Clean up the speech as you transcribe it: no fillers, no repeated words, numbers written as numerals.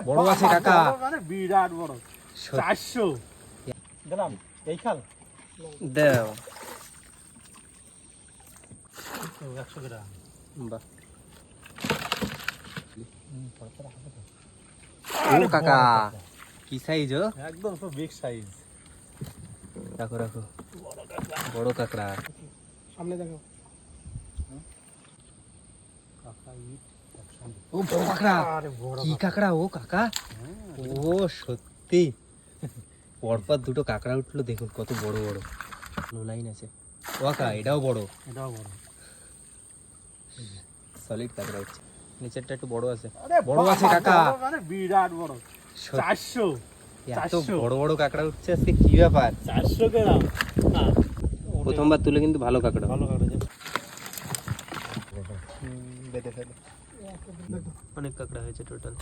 বড় আছে কাকা, মানে বিরাট বড়। 400 দিলাম এই খাল দাও 100 গ্রাম। বাহ ও কাকা কি সাইজ? একদম তো বিগ সাইজ। রাখো রাখো, বড় কাকড়া। সামনে দেখো কাকা ইট ও বড় কাকড়া, আরে বড় কি কাকড়া ও কাকা? ও সত্যি পরপর দুটো কাকড়া উঠলো, দেখুন কত বড় বড় লাইন আছে। ও কাকা এটাও বড়, এটাও বড়। সলিড কাকড়া হচ্ছে। নিচেরটা একটু বড় আছে। আরে বড় আছে কাকা, মানে বিরাট বড়। 400 এত বড় বড় কাকড়া উঠছে আজকে, কি ব্যাপার? 400 গ্রাম। না প্রথমবার তুলে কিন্তু ভালো কাকড়া। ভালো কাটা যায়। বেঁধে ফেলে অনেক কাকড়া হয়েছে টোটাল।